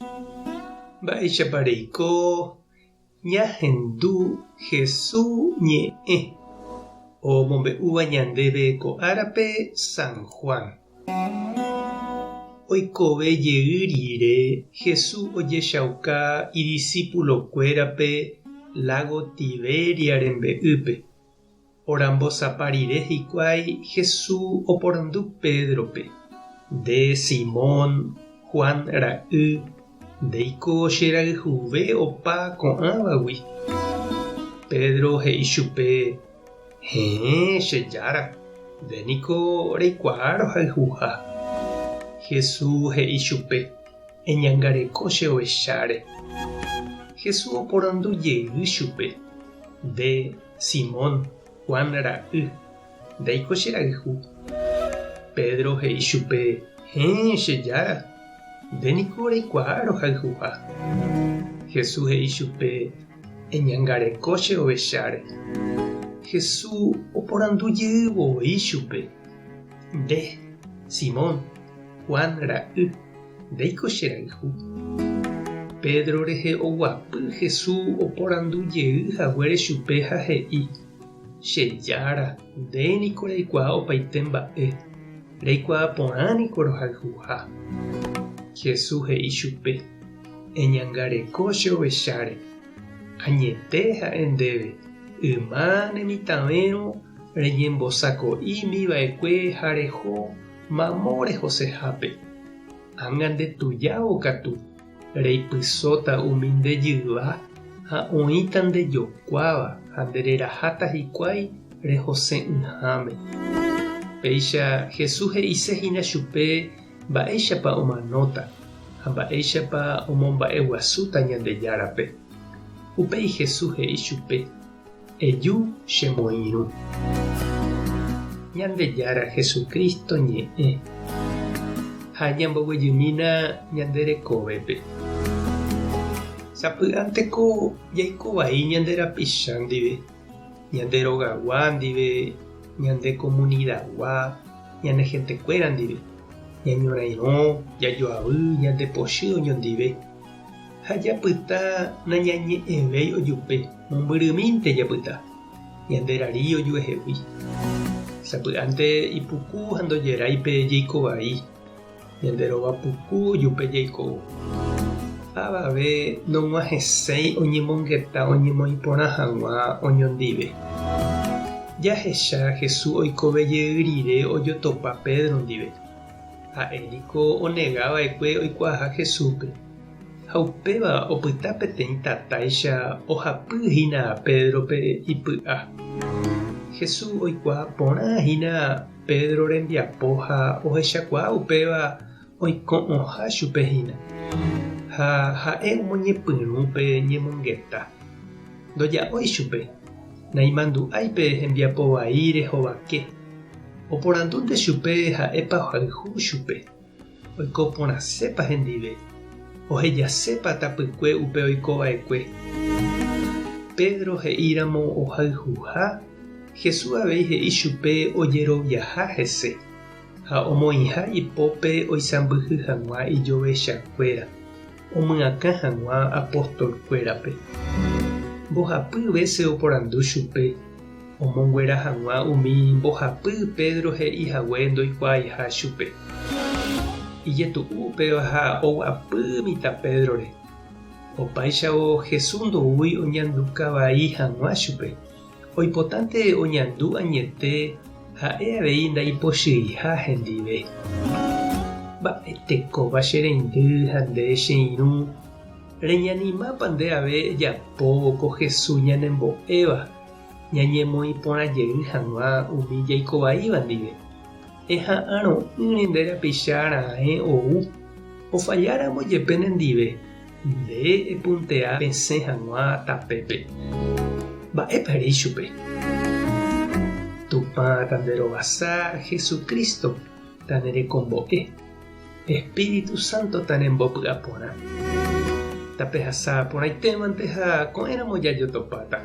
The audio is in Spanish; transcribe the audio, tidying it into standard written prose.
Mba'éichapareiko ñahendu Jesús ñe'ẽ omombe'úva ñandéve ko árape San Juan. Oikove jey rire Jesús ojechauka idiscípulokuérape lago Tiberia rembe'ýpe. Orambosapa rire hikuái Jesús oporandu Pedrope nde Simón Juan ra'y ndéiko che rayhuve opa ko'ãvagui. Pedro he'i chupe: chejára, ndéniko reikuaa rohayhuha. Jesús he'i chupe: eñangareko che ovecháre. Jesús oporandu jey chupe nde Simón Juan ra'y ndéiko che rayhu. Pedro he'i chupe: chejára, ndéniko reikuaa rohayhuha. Jesús he'i chupe: eñangareko che ovecháre. Jesús oporandu jeyvoi chupe nde Simón Juan ra'y ndéiko che rayhu. Pedro rehe oguapy Jesús oporandu jeyhaguére chupe ha he'i: chejára, ndéniko reikuaa opaite mba'e, reikuaa porãniko rohayhuha. Jesús he'i chupe: eñangareko che ovecháre. Añete ha'e ndéve yma nemitãvérõ reñembosako'ímiva'ekue ha reho mamo rehosehápe. Ág̃a ndetujávo katu reipysóta umi ndejyva ha oĩta ndejokuáva ha ndereraháta hikuái rehose'ỹháme. Péicha Jesús he'isehína chupe mba'éichapa omanóta ha mba'éichapa omomba'eguasúta Ñandejárape. Upéi Jesús he'i chupe: eju chemoirũ. Ñandejára Jesucristo ñe'ẽ ha ñamboguejýmina ñanderekovépe. Sapy'ánteko jaikovai ñande rapicha ndive, ñande rogagua ndive, ñande comunidagua, ñande hentekuéra ndive, ñañorairõ, jajoavy, ñande pochy oñondive. Ha japyta nañañe'ẽvéi ojupe, mombyrymínte japyta, ñande rari ojuehegui. Sapy'ánte ipuku ha ndojeráipe jaikovai, ñande rogapuku ojupe jaikovo. Avave nog̃uahẽséi oñemongeta oñemoĩporã hag̃ua oñondive. Jahecha Jesús oikove jey rire ojotopa Pedro ndive. Ha'éniko onegava'ekue oikuaaha Jesúspe. Ha upéva opyta peteĩ tatáicha ohapyhína Pedrope ipy'a. Jesús oikuaa porãhína Pedro rembiapo ha ohechakuaa upéva oiko'õha chupehína. Ha ha'e omoñepyrũpe ñemongeta. Ndoja'ói chupe, naimandu'áipe hembiapo vai rehovake. Oporandúnte chupe ha'épa ohayhu chupe. Oiko porãsépa hendive. Ohejasépa tapykue upe oikova'ekue. Pedro he'íramo ohayhuha. Jesús avei he'i chupe ojeroviaha hese ha omoĩha ipópe oisãmbyhy hag̃ua ijovechakuéra, omyakã hag̃ua apostolkuérape. Mbohapy vese oporandu chupe, omonguera hag̃ua umi mbohapy Pedro he'ihague ndoikuaaiha chupe. Ijetu'u upéva ha oguapýmita Pedrore. Opáichavo Jesús ndoúi oñandu kavai hag̃ua chupe. Oipotánte oñandu añete ha'e avei ndaipochyha hendive. Mba'etekóva che reindy ha nde che irũ reñanimápa nde ave ejapóvo ko Jesús ñanembo'éva ñañemoĩporãjey hag̃ua umi jaikovaíva ndive. Eha'ãro'ỹre nde rapicha ra'e ou ofajáramo jepe nendive nde epuntea pesẽ hag̃ua tapépe. Mba'épa rey chupe. Tupã tanderovasa Jesucristo tanerekombo'e. Espíritu Santo tanembopu'ã porã. Tapehasa porãitémante ha ko'ẽramo jajotopáta.